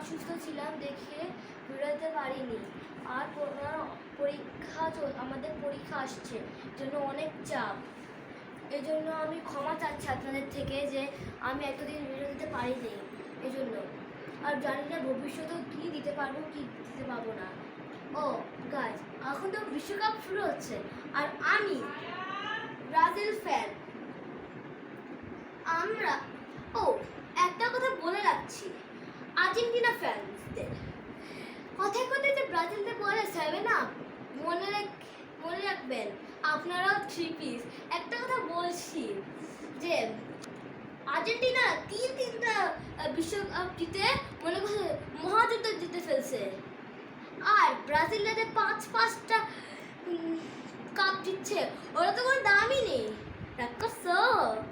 অসুস্থ ছিলাম দেখে বেরোতে পারিনি। আর আমাদের পরীক্ষা আসছে, জন্য অনেক চাপ। এই জন্য আমি ক্ষমা চাচ্ছি আপনাদের থেকে যে আমি এতদিন ভিডিও দিতে পারিনি এই জন্য। আর জানি না ভবিষ্যতেও কী দিতে পারবো কি দিতে পারবো না। ও গাইজ, এখন তো বিশ্বকাপ শুরু হচ্ছে আর আমি ব্রাজিল ফ্যান। আমরা একটা কথা বলে রাখছি আর্জেন্টিনা ফ্যানসদের, কথায় কথায় যে ব্রাজিলতে বলে 7 আপ, মনে রাখবেন আপনারাও 3 পিস। একটা কথা বলছি যে আর্জেন্টিনা তিনটা বিশ্বকাপ জিতে মনে করছে মহাযুদ্ধ জিতে ফেলছে, আর ব্রাজিলরা 5টা কাপ জিতছে, ওরা তো কোনো দামই নেই। রাক্ষস।